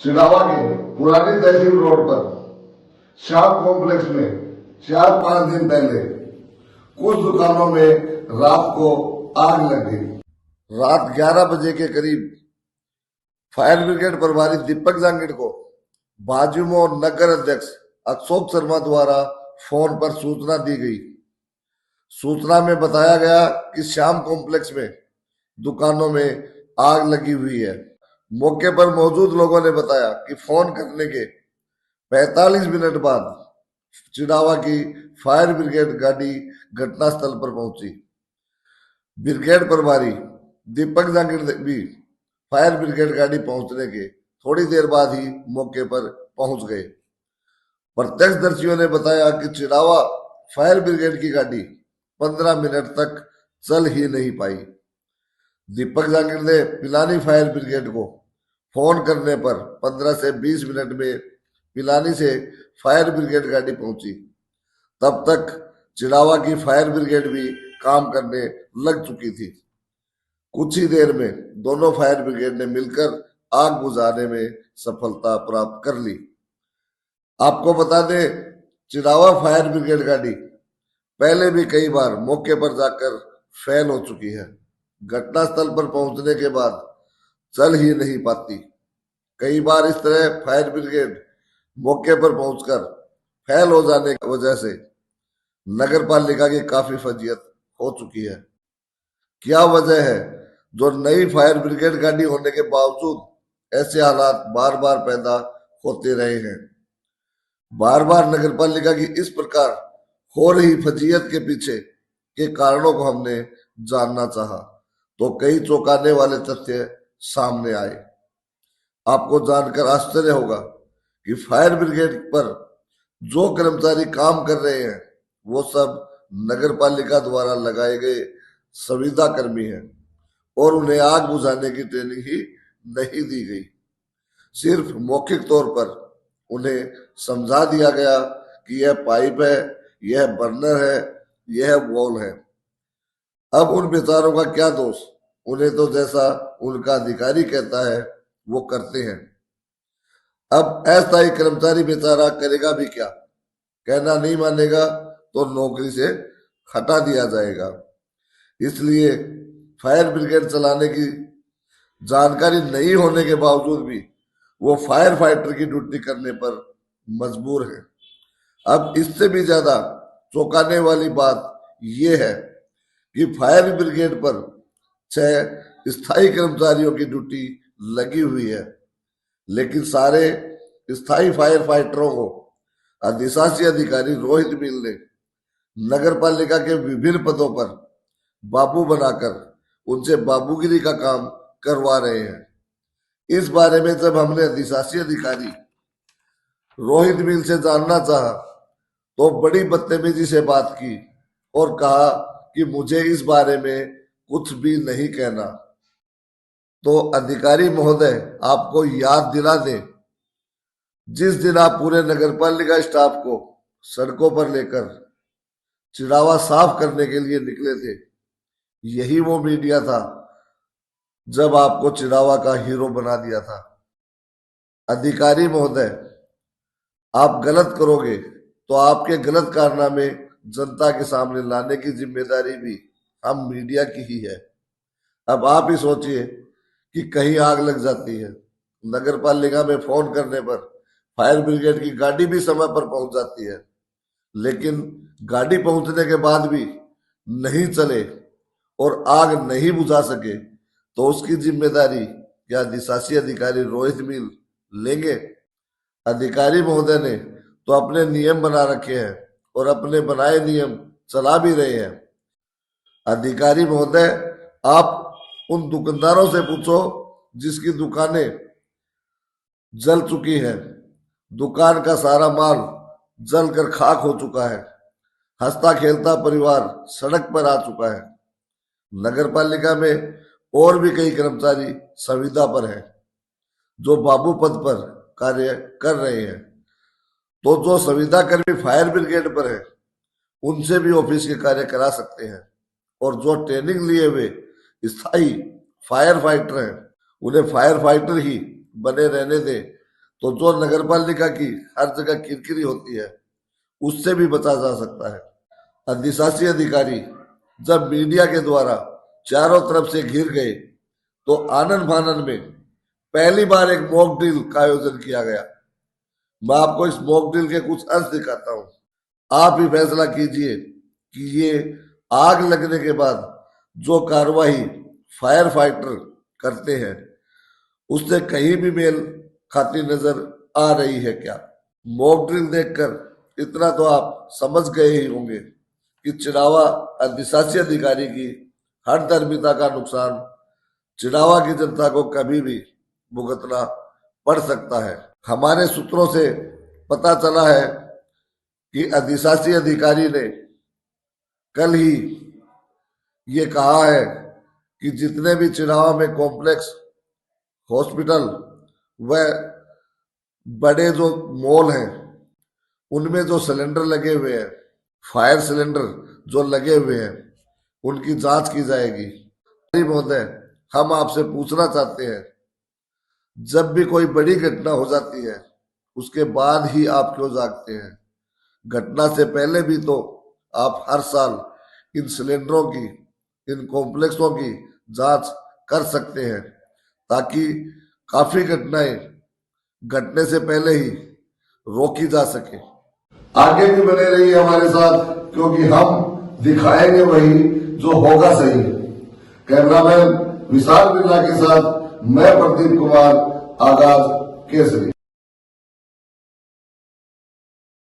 चिड़ावा के पुरानी तहसील रोड पर श्याम कॉम्प्लेक्स में 4-5 दिन पहले कुछ दुकानों में रात को आग लग गई। रात 11 बजे के करीब फायर ब्रिगेड प्रभारी दीपक जांगिड़ को भाजयुमो नगर अध्यक्ष अशोक शर्मा द्वारा फोन पर सूचना दी गई। सूचना में बताया गया कि श्याम कॉम्प्लेक्स में दुकानों में आग लगी हुई है। मौके पर मौजूद लोगों ने बताया कि फोन करने के 45 मिनट बाद चिड़ावा की फायर ब्रिगेड गाड़ी घटनास्थल पर पहुंची। ब्रिगेड प्रभारी दीपक जांगिड़ भी फायर ब्रिगेड गाड़ी पहुंचने के थोड़ी देर बाद ही मौके पर पहुंच गए। प्रत्यक्षदर्शियों ने बताया कि चिड़ावा फायर ब्रिगेड की गाड़ी 15 मिनट तक चल ही नहीं पाई। दीपक जांगिड़ ने पिलानी फायर ब्रिगेड को फोन करने पर 15 से 20 मिनट में पिलानी से फायर ब्रिगेड गाड़ी पहुंची। तब तक चिड़ावा की फायर ब्रिगेड भी काम करने लग चुकी थी। कुछ ही देर में दोनों फायर ब्रिगेड ने मिलकर आग बुझाने में सफलता प्राप्त कर ली। आपको बता दें, चिड़ावा फायर ब्रिगेड गाड़ी पहले भी कई बार मौके पर जाकर फेल हो चुकी है। घटनास्थल पर पहुंचने के बाद चल ही नहीं पाती। कई बार इस तरह फायर ब्रिगेड मौके पर पहुंचकर फेल हो जाने की वजह से नगर पालिका की काफी फजीयत हो चुकी है। क्या वजह है जो नई फायर ब्रिगेड गाड़ी होने के बावजूद ऐसे हालात बार बार पैदा होते रहे हैं? बार बार नगर पालिका की इस प्रकार हो रही फजीयत के पीछे के कारणों को हमने जानना चाहा तो कई चौंकाने वाले तथ्य सामने आए। आपको जानकर आश्चर्य होगा कि फायर ब्रिगेड पर जो कर्मचारी काम कर रहे हैं वो सब नगर पालिका द्वारा लगाए गए संविदा कर्मी हैं और उन्हें आग बुझाने की ट्रेनिंग ही नहीं दी गई। सिर्फ मौखिक तौर पर उन्हें समझा दिया गया कि यह पाइप है, यह बर्नर है, यह वॉल है। अब उन बेचारों का क्या दोष? उन्हें तो जैसा उनका अधिकारी कहता है वो करते हैं। अब अस्थायी कर्मचारी बेचारा करेगा भी क्या? कहना नहीं मानेगा तो नौकरी से हटा दिया जाएगा। इसलिए फायर ब्रिगेड चलाने की जानकारी नहीं होने के बावजूद भी वो फायर फाइटर की ड्यूटी करने पर मजबूर है। अब इससे भी ज्यादा चौंकाने वाली बात यह है कि फायर ब्रिगेड पर 6 स्थायी कर्मचारियों की ड्यूटी लगी हुई है, लेकिन सारे स्थायी फायर फाइटरों को अधिशासी अधिकारी रोहित मिल ने नगर पालिका के विभिन्न पदों पर बाबू बनाकर उनसे बाबूगिरी का काम करवा रहे हैं। इस बारे में जब हमने अधिशासी अधिकारी रोहित मिल से जानना चाहा तो बड़ी बदतमीजी से बात की और कहा कि मुझे इस बारे में कुछ भी नहीं कहना। तो अधिकारी महोदय, आपको याद दिला दें, जिस दिन आप पूरे नगर पालिका स्टाफ को सड़कों पर लेकर चिड़ावा साफ करने के लिए निकले थे, यही वो मीडिया था जब आपको चिड़ावा का हीरो बना दिया था। अधिकारी महोदय, आप गलत करोगे तो आपके गलत कारनामे जनता के सामने लाने की जिम्मेदारी भी हम मीडिया की ही है। अब आप ही सोचिए कि कहीं आग लग जाती है, नगर पालिका में फोन करने पर फायर ब्रिगेड की गाड़ी भी समय पर पहुंच जाती है, लेकिन गाड़ी पहुंचने के बाद भी नहीं चले और आग नहीं बुझा सके तो उसकी जिम्मेदारी क्या अधिशासी अधिकारी रोहित मिल लेंगे? अधिकारी महोदय ने तो अपने नियम बना रखे हैं और अपने बनाए नियम चला भी रहे हैं। अधिकारी महोदय, आप उन दुकानदारों से पूछो जिसकी दुकानें जल चुकी हैं, दुकान का सारा माल जलकर खाक हो चुका है, हंसता खेलता परिवार सड़क पर आ चुका है। नगर पालिका में और भी कई कर्मचारी संविदा पर हैं जो बाबू पद पर कार्य कर रहे हैं। तो जो संविदा कर्मी फायर ब्रिगेड पर है उनसे भी ऑफिस के कार्य करा सकते हैं और जो ट्रेनिंग लिए हुए स्थायी फायर फाइटर हैं उन्हें फायर फाइटर ही बने रहने दें तो जो नगर पालिका की हर जगह किरकिरी होती है उससे भी बचा जा सकता है। अधिशासी अधिकारी जब मीडिया के द्वारा चारों तरफ से घिर गए तो आनन फानन में पहली बार एक मॉक ड्रिल का आयोजन किया गया। मैं आपको इस मॉक ड्रिल के कुछ अंश दिखाता हूं। आप ही फैसला कीजिए कि ये आग लगने के बाद जो कार्रवाई फायर फाइटर करते हैं उससे कहीं भी मेल खाती नजर आ रही है क्या? मॉक ड्रिल देखकर इतना तो आप समझ गए ही होंगे कि चिड़ावा अधिशासी अधिकारी की हर धर्मिता का नुकसान चिड़ावा की जनता को कभी भी भुगतना पड़ सकता है। हमारे सूत्रों से पता चला है कि अधिशासी अधिकारी ने कल ही ये कहा है कि जितने भी चिड़ावा में कॉम्प्लेक्स, हॉस्पिटल व बड़े जो मॉल हैं उनमें जो सिलेंडर लगे हुए हैं, फायर सिलेंडर जो लगे हुए हैं, उनकी जांच की जाएगी। महोदय, हम आपसे पूछना चाहते हैं, जब भी कोई बड़ी घटना हो जाती है उसके बाद ही आप क्यों जागते हैं? घटना से पहले भी तो आप हर साल इन सिलेंडरों की, इन कॉम्प्लेक्सों की जांच कर सकते हैं ताकि काफी घटनाएं घटने से पहले ही रोकी जा सके। आगे भी बने रहिए हमारे साथ, क्योंकि हम दिखाएंगे वही जो होगा सही। कैमरामैन विशाल बिरला के साथ मैं प्रदीप कुमार, आगाज केसरी।